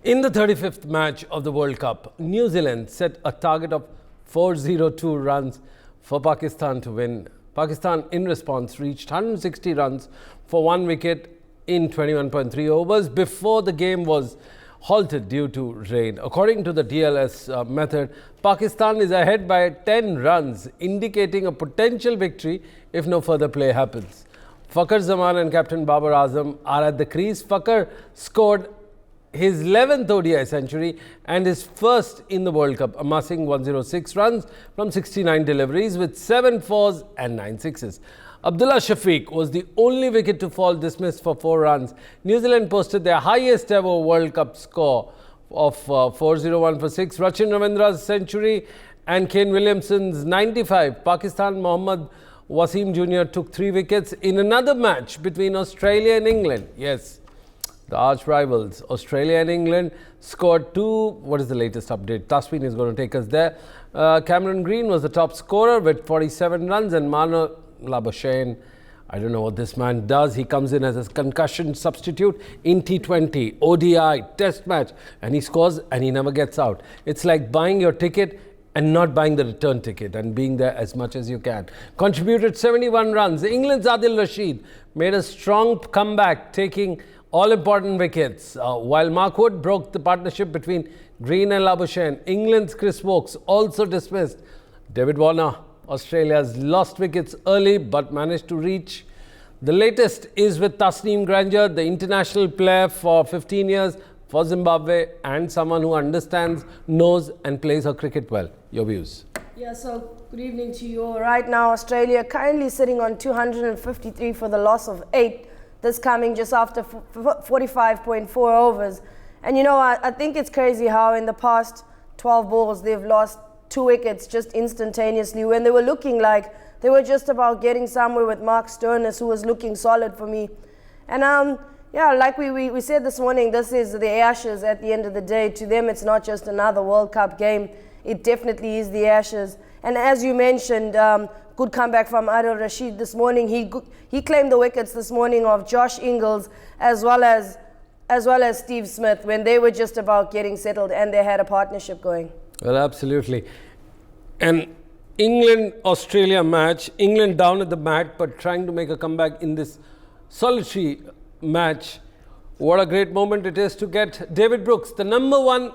In the 35th match of the World Cup, New Zealand set a target of 402 runs for Pakistan to win. Pakistan, in response, reached 160 runs for 1 wicket in 21.3 overs before the game was halted due to rain. According to the DLS method, Pakistan is ahead by 10 runs, indicating a potential victory if no further play happens. Fakhar, Zaman and captain Babar Azam are at the crease. Fakhar scored his 11th ODI century and his first in the World Cup, amassing 106 runs from 69 deliveries with 7 fours and 9 sixes. Abdullah Shafiq was the only wicket to fall, dismissed for 4 runs. New Zealand posted their highest ever World Cup score of 401 for 6. Rachin Ravindra's century and Kane Williamson's 95. Pakistan Mohammad Wasim Jr. took 3 wickets in another match between Australia and England. Yes, the arch rivals, Australia and England, scored 2. What is the latest update? Tasween is going to take us there. Cameron Green was the top scorer with 47 runs, and Mano Labuschagne, I don't know what this man does. He comes in as a concussion substitute in T20, ODI, Test match, and he scores and he never gets out. It's like buying your ticket and not buying the return ticket and being there as much as you can. Contributed 71 runs. England's Adil Rashid made a strong comeback, taking all-important wickets, while Mark Wood broke the partnership between Green and Labuschagne. England's Chris Woakes also dismissed. David Warner, Australia's, lost wickets early but managed to reach. The latest is with Tasneem Granger, the international player for 15 years for Zimbabwe and someone who understands, knows and plays her cricket well. Your views? Yeah, so good evening to you all. Right now, Australia currently sitting on 253 for the loss of 8. This coming just after 45.4 overs. And you know, I think it's crazy how in the past 12 balls they've lost 2 wickets just instantaneously when they were looking like they were just about getting somewhere with Mark Stoinis, who was looking solid for me. And yeah, like we said this morning, this is the Ashes at the end of the day. To them, it's not just another World Cup game. It definitely is the Ashes. And as you mentioned, good comeback from Adil Rashid this morning. He claimed the wickets this morning of Josh Ingles as well as Steve Smith when they were just about getting settled and they had a partnership going. Well, absolutely. And England-Australia match, England down at the mat but trying to make a comeback in this solitary match. What a great moment it is to get David Brooks, the number 1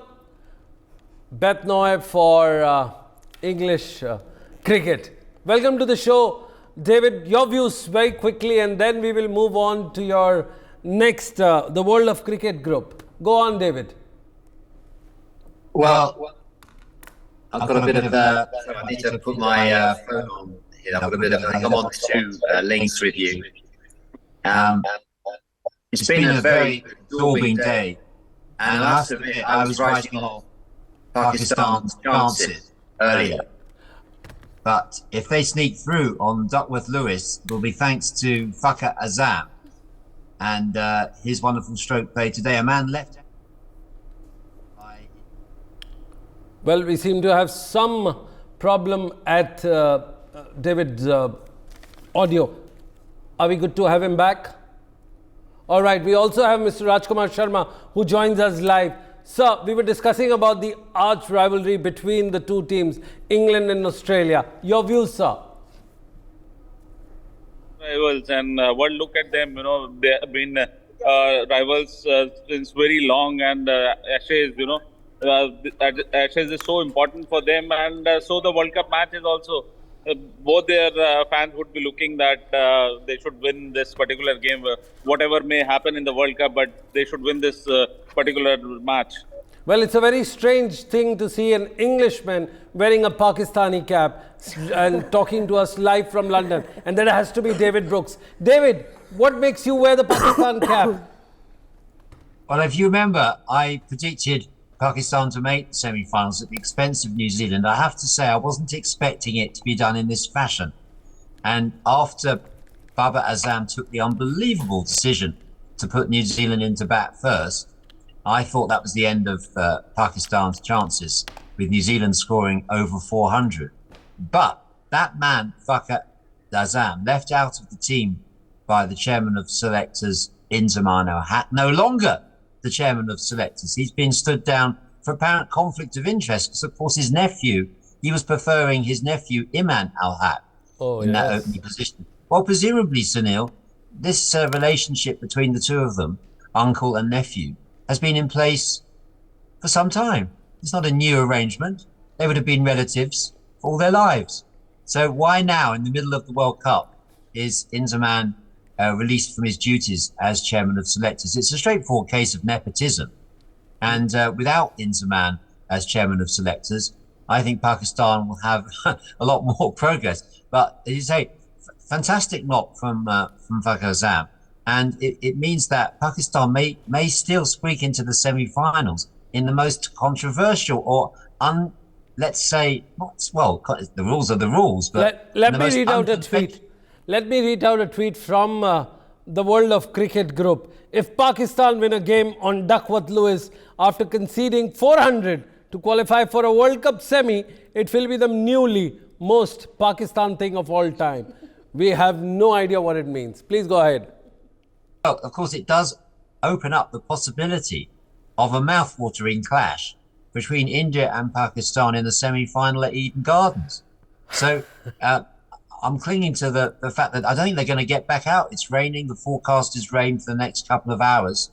Beth Noy for English cricket. Welcome to the show. David, your views very quickly and then we will move on to your next, the World of Cricket group. Go on, David. Well, I've got a bit of, I need to put my phone on here. I've got a bit of, I think I'm on 2 links with you. It's been a very absorbing day. And I have to admit, I was writing off Pakistan's chances earlier. But if they sneak through on Duckworth Lewis, it will be thanks to Fakhar Azam and his wonderful stroke play today. A man left. Well, we seem to have some problem at David's audio. Are we good to have him back? All right. We also have Mr. Rajkumar Sharma, who joins us live. Sir, we were discussing about the arch rivalry between the 2 teams, England and Australia. Your views, sir? Rivals, and one look at them, you know, they have been rivals since very long, and Ashes, you know, Ashes is so important for them, and so the World Cup match is also. Both their fans would be looking that they should win this particular game, whatever may happen in the World Cup, but they should win this particular match. Well, it's a very strange thing to see an Englishman wearing a Pakistani cap and talking to us live from London. And that has to be David Brooks. David, what makes you wear the Pakistan cap? Well, if you remember, I predicted Pakistan to make the semi-finals at the expense of New Zealand. I have to say I wasn't expecting it to be done in this fashion. And after Babar Azam took the unbelievable decision to put New Zealand into bat first, I thought that was the end of Pakistan's chances, with New Zealand scoring over 400. But that man, Fakhar Azam, left out of the team by the chairman of selectors in Zaman, no longer the chairman of selectors. He's been stood down for apparent conflict of interest because, of course, he was preferring his nephew Iman Al-Haq in that opening position. Well, presumably, Sunil, this relationship between the two of them, uncle and nephew, has been in place for some time. It's not a new arrangement. They would have been relatives for all their lives. So why now, in the middle of the World Cup, is Zaman released from his duties as chairman of selectors? It's a straightforward case of nepotism. And without Zaman as chairman of selectors, I think Pakistan will have a lot more progress. But as you say, fantastic knock from Fakhar Zam. And it means that Pakistan may still squeak into the semi-finals in the most controversial or let's say, the rules are the rules. But let me read out a tweet. Let me read out a tweet from the World of Cricket group. If Pakistan win a game on Duckworth Lewis after conceding 400 to qualify for a World Cup semi, it will be the newly most Pakistan thing of all time. We have no idea what it means. Please go ahead. Well, of course, it does open up the possibility of a mouth-watering clash between India and Pakistan in the semi-final at Eden Gardens. So I'm clinging to the fact that I don't think they're going to get back out. It's raining. The forecast is rain for the next couple of hours.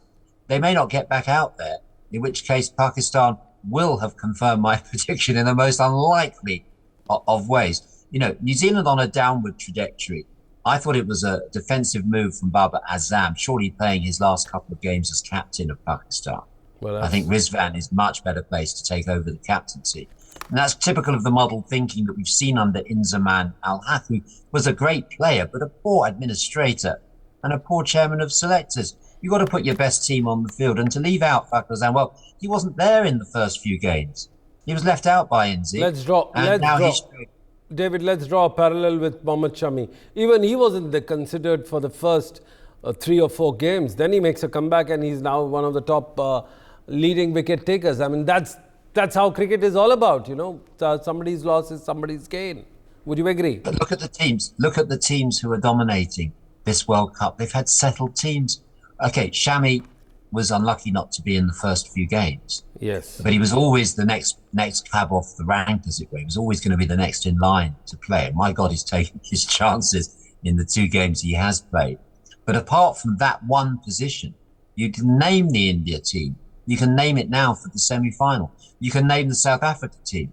They may not get back out there, in which case Pakistan will have confirmed my prediction in the most unlikely of ways. You know, New Zealand on a downward trajectory. I thought it was a defensive move from Babar Azam, surely playing his last couple of games as captain of Pakistan. Well, I think Rizwan is much better placed to take over the captaincy. And that's typical of the model thinking that we've seen under Zaman Al-Haq, who was a great player, but a poor administrator and a poor chairman of selectors. You've got to put your best team on the field. And to leave out Fakhar Zam, well, he wasn't there in the first few games. He was left out by Inzi. David, let's draw a parallel with Mohammad Shami. Even he wasn't considered for the first 3 or 4 games. Then he makes a comeback and he's now one of the top leading wicket takers. I mean, that's how cricket is all about, you know. Somebody's loss is somebody's gain. Would you agree? But look at the teams. Look at the teams who are dominating this World Cup. They've had settled teams. Okay, Shami was unlucky not to be in the first few games. Yes. But he was always the next cab off the rank, as it were. He was always going to be the next in line to play. And my God, he's taken his chances in the 2 games he has played. But apart from that one position, you can name the India team. You can name it now for the semi-final. You can name the South Africa team.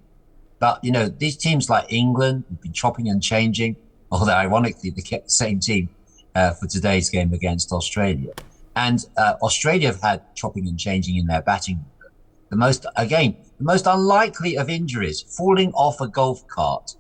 But, you know, these teams like England have been chopping and changing, although ironically they kept the same team for today's game against Australia. And Australia have had chopping and changing in their batting. The most unlikely of injuries, falling off a golf cart.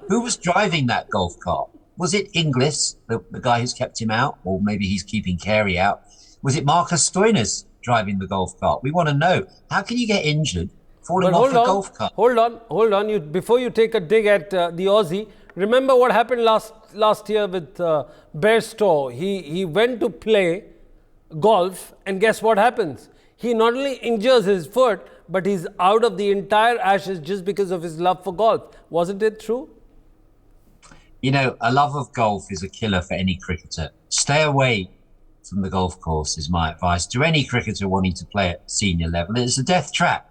Who was driving that golf cart? Was it Inglis, the guy who's kept him out? Or maybe he's keeping Carey out? Was it Marcus Stoinis driving the golf cart? We want to know. How can you get injured falling off a golf cart? Hold on. Before you take a dig at the Aussie, remember what happened last year with Bairstow. He went to play golf, and guess what happens? He not only injures his foot, but he's out of the entire Ashes just because of his love for golf. Wasn't it true? You know, a love of golf is a killer for any cricketer. Stay away from the golf course is my advice to any cricketer wanting to play at senior level. It's a death trap.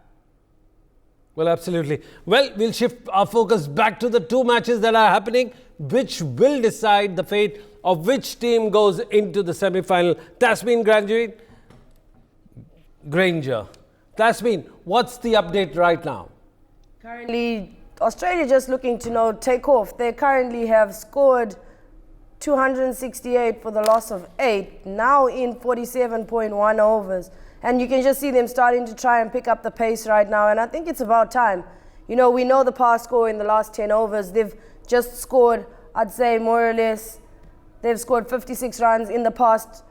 Well, absolutely. Well, we'll shift our focus back to the 2 matches that are happening, which will decide the fate of which team goes into the semi-final. Tasmin Granger. Tasmin, what's the update right now? Currently, Australia just looking to take off. They currently have scored 268 for the loss of 8, now in 47.1 overs. And you can just see them starting to try and pick up the pace right now. And I think it's about time. You know, we know the past score in the last 10 overs. They've just scored, I'd say more or less, they've scored 56 runs in the past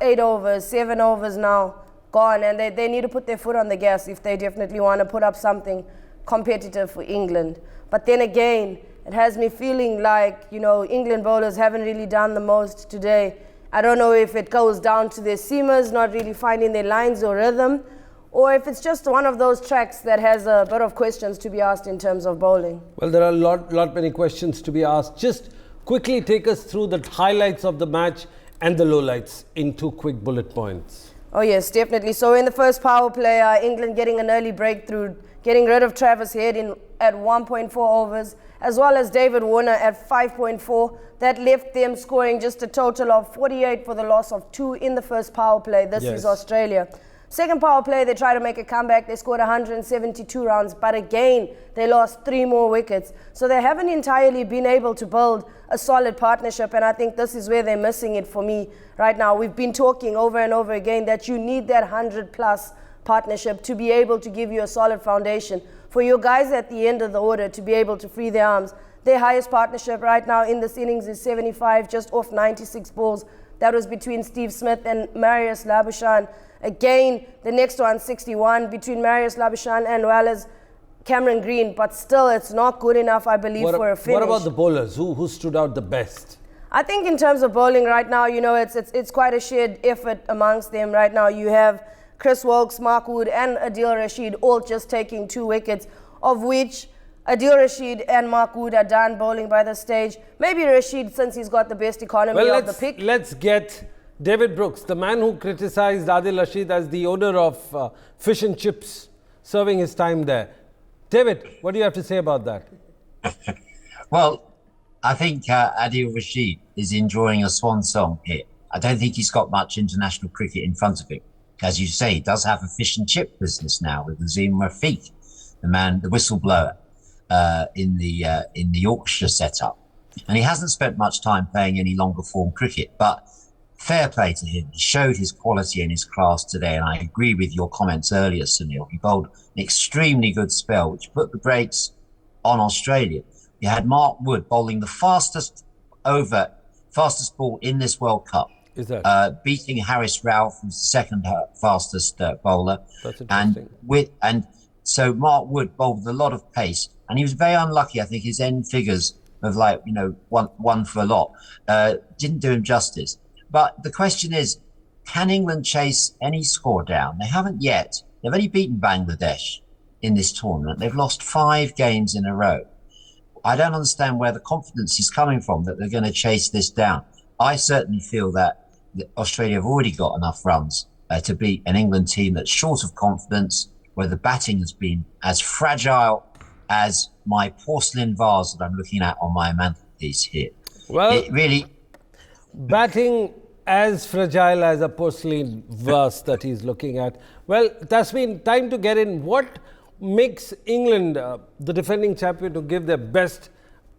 8 overs, 7 overs now gone. And they need to put their foot on the gas if they definitely want to put up something competitive for England. But then again, it has me feeling like, England bowlers haven't really done the most today. I don't know if it goes down to their seamers not really finding their lines or rhythm, or if it's just one of those tracks that has a bit of questions to be asked in terms of bowling. Well, there are lot many questions to be asked. Just quickly take us through the highlights of the match and the lowlights in 2 quick bullet points. Oh yes, definitely. So in the first power play, England getting an early breakthrough, getting rid of Travis Head at 1.4 overs, as well as David Warner at 5.4. That left them scoring just a total of 48 for the loss of 2 in the first power play. This is Australia. Second power play, they tried to make a comeback. They scored 172 runs, but again, they lost 3 more wickets. So they haven't entirely been able to build a solid partnership, and I think this is where they're missing it for me right now. We've been talking over and over again that you need that 100-plus partnership to be able to give you a solid foundation for your guys at the end of the order to be able to free their arms. Their highest partnership right now in this innings is 75, just off 96 balls. That was between Steve Smith and Marius Labuschagne. Again, the next one, 61, between Marius Labuschagne and well as Cameron Green. But still, it's not good enough, I believe, for a finish. What about the bowlers? Who stood out the best? I think in terms of bowling right now, it's quite a shared effort amongst them right now. You have Chris Wilkes, Mark Wood, and Adil Rashid all just taking 2 wickets, of which Adil Rashid and Mark Wood are done bowling by this stage. Maybe Rashid, since he's got the best economy of the pick. Let's get David Brooks, the man who criticized Adil Rashid as the owner of fish and chips, serving his time there. David, what do you have to say about that? Well, I think Adil Rashid is enjoying a swan song here. I don't think he's got much international cricket in front of him. As you say, he does have a fish and chip business now with Azim Rafiq, the whistleblower in the Yorkshire setup. And he hasn't spent much time playing any longer form cricket, but fair play to him. He showed his quality and his class today, and I agree with your comments earlier, Sunil. He bowled an extremely good spell, which put the brakes on Australia. You had Mark Wood bowling the fastest ball in this World Cup. Is that? Beating Harris Ralph, who's the second fastest bowler. That's interesting. And so Mark Wood bowled with a lot of pace, and he was very unlucky. I think his end figures of one for a lot didn't do him justice. But the question is, can England chase any score down? They haven't yet. They've only beaten Bangladesh in this tournament. They've lost 5 games in a row. I don't understand where the confidence is coming from that they're going to chase this down. I certainly feel that Australia have already got enough runs to beat an England team that's short of confidence, where the batting has been as fragile as my porcelain vase that I'm looking at on my mantelpiece here. Well, it really... Batting as fragile as a porcelain vase that he's looking at. Well, Tasmin, time to get in. What makes England the defending champion to give their best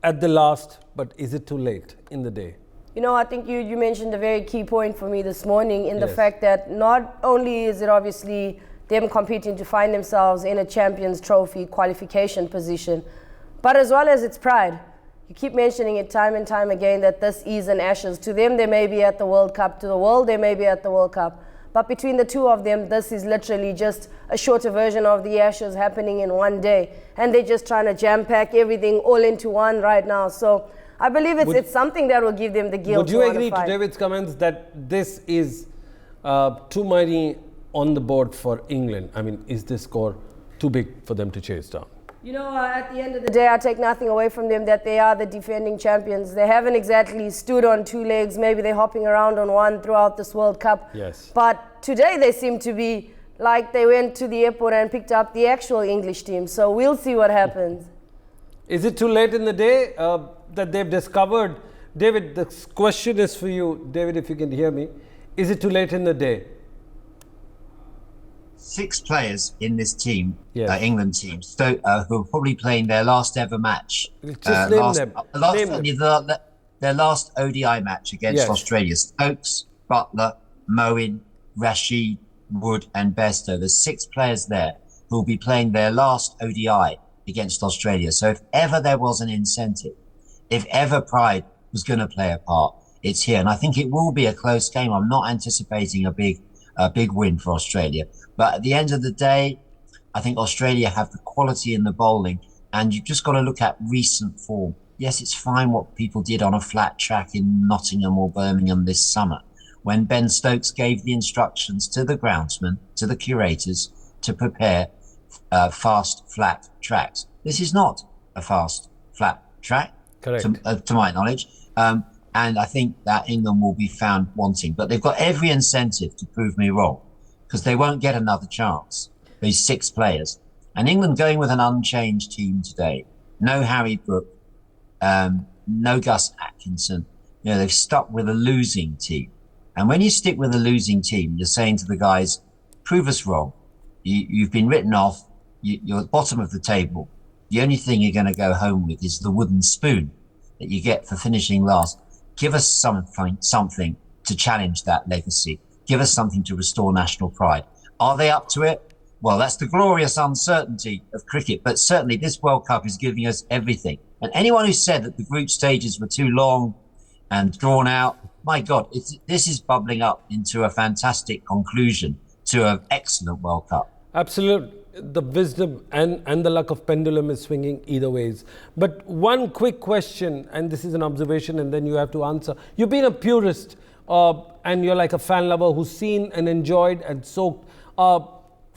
at the last, but is it too late in the day? I think you mentioned a very key point for me this morning in the fact that not only is it obviously them competing to find themselves in a Champions Trophy qualification position, but as well as its pride. You keep mentioning it time and time again that this is an Ashes. To them, they may be at the World Cup. To the world, they may be at the World Cup. But between the two of them, this is literally just a shorter version of the Ashes happening in one day. And they're just trying to jam-pack everything all into one right now. So I believe it's something that will give them the guilt. Would you agree to David's comments that this is too many on the board for England? I mean, is this score too big for them to chase down? At the end of the day, I take nothing away from them that they are the defending champions. They haven't exactly stood on 2 legs. Maybe they're hopping around on one throughout this World Cup. Yes. But today they seem to be like they went to the airport and picked up the actual English team. So we'll see what happens. Is it too late in the day that they've discovered? David, the question is for you. David, if you can hear me. Is it too late in the day? 6 players in this team, England team, who are probably playing their last ever match. Just name them. Their last ODI match against Australia. Stokes, Butler, Moeen, Rashid, Wood and Bairstow. There's 6 players there who will be playing their last ODI against Australia. So if ever there was an incentive, if ever pride was going to play a part, it's here. And I think it will be a close game. I'm not anticipating a big win for Australia. But at the end of the day, I think Australia have the quality in the bowling, and you've just got to look at recent form. Yes, it's fine what people did on a flat track in Nottingham or Birmingham this summer, when Ben Stokes gave the instructions to the groundsman, to the curators, to prepare fast, flat tracks. This is not a fast, flat track, to my knowledge. And I think that England will be found wanting. But they've got every incentive to prove me wrong. because they won't get another chance. These 6 players. And England going with an unchanged team today. No Harry Brook, no Gus Atkinson. They've stuck with a losing team. And when you stick with a losing team, you're saying to the guys, prove us wrong. You've been written off. You're at the bottom of the table. The only thing you're going to go home with is the wooden spoon that you get for finishing last. Give us something to challenge that legacy. Give us something to restore national pride. Are they up to it? Well, that's the glorious uncertainty of cricket. But certainly this World Cup is giving us everything. And anyone who said that the group stages were too long and drawn out, my God, this is bubbling up into a fantastic conclusion to an excellent World Cup. Absolutely. The wisdom and the luck of pendulum is swinging either ways. But one quick question, and this is an observation and then you have to answer. You've been a purist and you're like a fan lover who's seen and enjoyed and soaked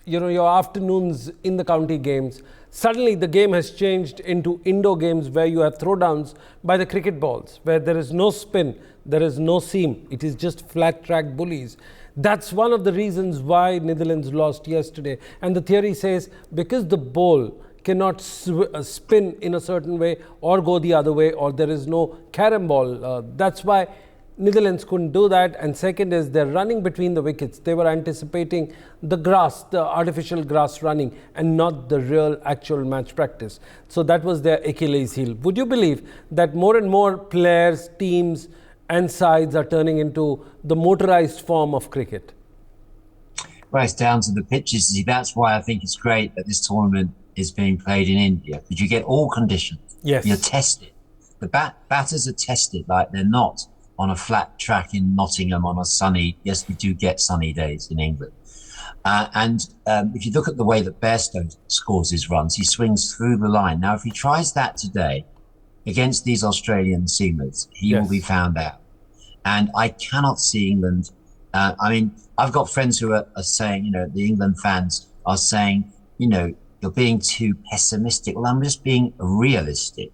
your afternoons in the county games. Suddenly the game has changed into indoor games where you have throwdowns by the cricket balls, where there is no spin, there is no seam. It is just flat track bullies. That's one of the reasons why Netherlands lost yesterday. And the theory says because the ball cannot spin in a certain way or go the other way, or there is no carom ball. That's why Netherlands couldn't do that. And second is they're running between the wickets. They were anticipating the grass, the artificial grass running, and not the real actual match practice. So that was their Achilles heel. Would you believe that more and more players, teams and sides are turning into the motorized form of cricket? Well, it's down to the pitches. See, that's why I think it's great that this tournament is being played in India, because you get all conditions. Yes. You're tested. The batters are tested like they're not on a flat track in Nottingham on a sunny, yes, we do get sunny days in England. If you look at the way that Bairstow scores his runs, he swings through the line. Now, if he tries that today against these Australian seamers, he will be found out. And I cannot see England. I've got friends who are saying, the England fans are saying, you're being too pessimistic. Well, I'm just being realistic.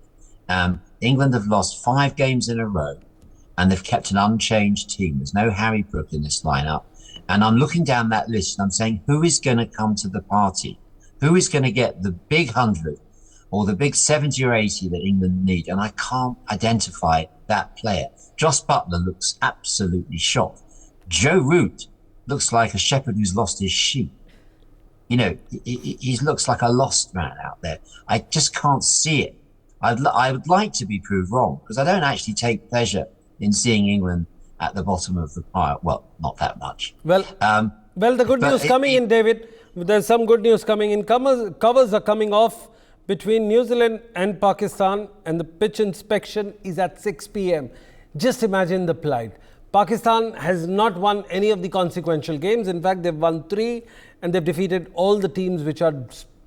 England have lost 5 games in a row and they've kept an unchanged team. There's no Harry Brook in this lineup. And I'm looking down that list and I'm saying, who is going to come to the party? Who is going to get the big 100 or the big 70 or 80 that England need? And I can't identify that player. Joss Butler looks absolutely shocked. Joe Root looks like a shepherd who's lost his sheep. He looks like a lost man out there. I just can't see it. I would like to be proved wrong, because I don't actually take pleasure in seeing England at the bottom of the pile. Well, not that much. Well, the good news coming in, David. There's some good news coming in. Covers are coming off between New Zealand and Pakistan, and the pitch inspection is at 6 p.m. Just imagine the plight. Pakistan has not won any of the consequential games. In fact, they've won 3 and they've defeated all the teams which are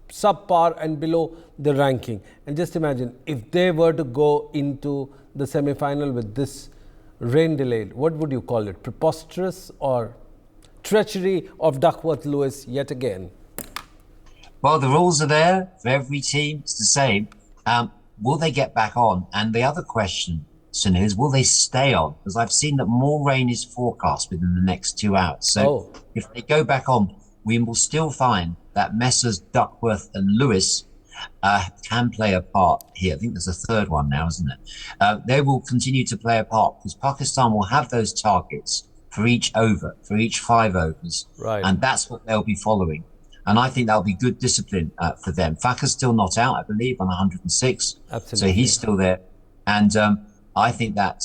subpar and below the ranking. And just imagine if they were to go into the semi-final with this rain delayed, what would you call it? Preposterous or treachery of Duckworth-Lewis yet again? Well, the rules are there for every team. It's the same. Will they get back on? And the other question, Sunil, is will they stay on? Because I've seen that more rain is forecast within the next 2 hours. So if they go back on, we will still find that Messrs Duckworth and Lewis can play a part here. I think there's a third one now, isn't it? They will continue to play a part because Pakistan will have those targets for each over, for each 5 overs. Right. And that's what they'll be following. And I think that'll be good discipline for them. Fakhar's still not out, I believe, on 106. Absolutely. So he's still there. And I think that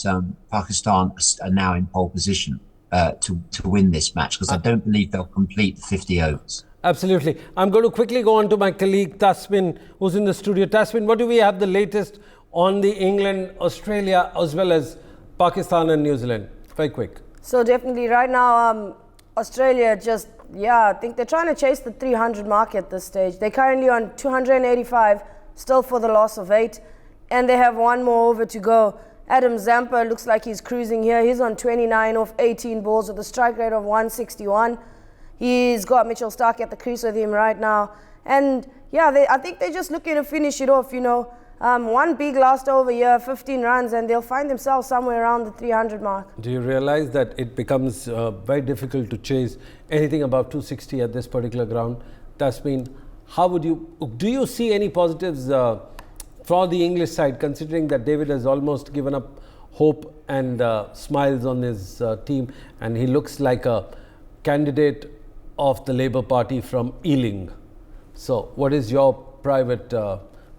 Pakistan are now in pole position to win this match, because I don't believe they'll complete the 50 overs. Absolutely. I'm going to quickly go on to my colleague Tasmin, who's in the studio. Tasmin, what do we have the latest on the England, Australia, as well as Pakistan and New Zealand? Very quick. So definitely right now, Australia just, I think they're trying to chase the 300 mark at this stage. They're currently on 285, still for the loss of 8, and they have 1 more over to go. Adam Zampa looks like he's cruising here. He's on 29 off 18 balls with a strike rate of 161. He's got Mitchell Stark at the crease with him right now. And I think they're just looking to finish it off, One big last over here, 15 runs, and they'll find themselves somewhere around the 300 mark. Do you realize that it becomes very difficult to chase anything above 260 at this particular ground? That's been, do you see any positives for the English side, considering that David has almost given up hope and smiles on his team, and he looks like a candidate of the Labour Party from Ealing? So what is your private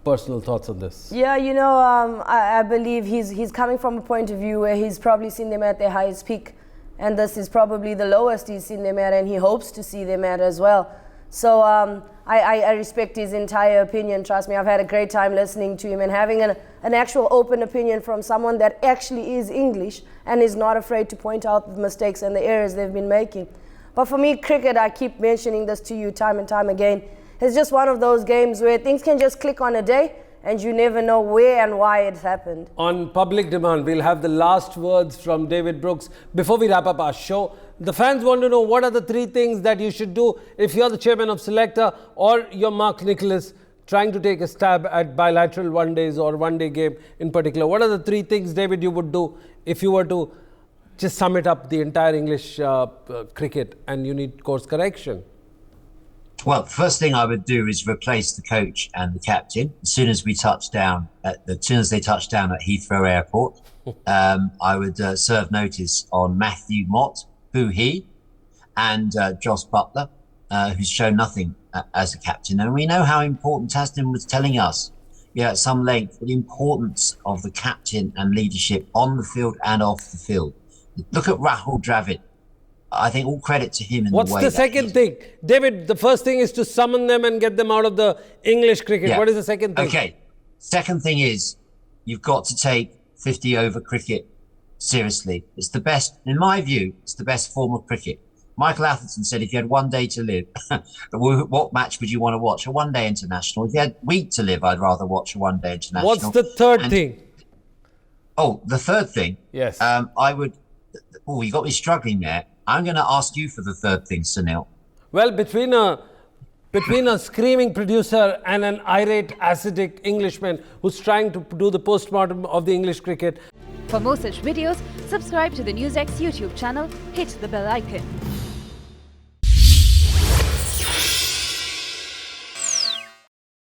personal thoughts on this? Yeah, I believe he's coming from a point of view where he's probably seen them at their highest peak, and this is probably the lowest he's seen them at, and he hopes to see them at as well. So I respect his entire opinion. Trust me, I've had a great time listening to him and having an actual open opinion from someone that actually is English and is not afraid to point out the mistakes and the errors they've been making. But for me, cricket, I keep mentioning this to you time and time again, it's just one of those games where things can just click on a day and you never know where and why it happened. On public demand, we'll have the last words from David Brooks before we wrap up our show. The fans want to know what are the 3 things that you should do if you're the chairman of Selector or you're Mark Nicholas trying to take a stab at bilateral one days or one day game in particular. What are the 3 things, David, you would do if you were to just sum it up the entire English cricket and you need course correction? Well, the first thing I would do is replace the coach and the captain as soon as they touch down at Heathrow Airport. I would serve notice on Matthew Mott, and Joss Butler, who's shown nothing as a captain. And we know how important Tasnim was telling us, at some length, the importance of the captain and leadership on the field and off the field. Look at Rahul Dravid. I think all credit to him in the way. What's the second thing? David, the first thing is to summon them and get them out of the English cricket. Yeah. What is the second thing? Okay. Second thing is you've got to take 50 over cricket seriously. It's the best, in my view, it's the best form of cricket. Michael Atherton said if you had one day to live, what match would you want to watch? A one-day international. If you had a week to live, I'd rather watch a one-day international. What's the third thing? Oh, the third thing? Yes. I would... Oh, you got me struggling there. I'm going to ask you for the third thing, Sunil. Well, between a screaming producer and an irate, acidic Englishman who's trying to do the postmortem of the English cricket. For more such videos, subscribe to the NewsX YouTube channel, hit the bell icon.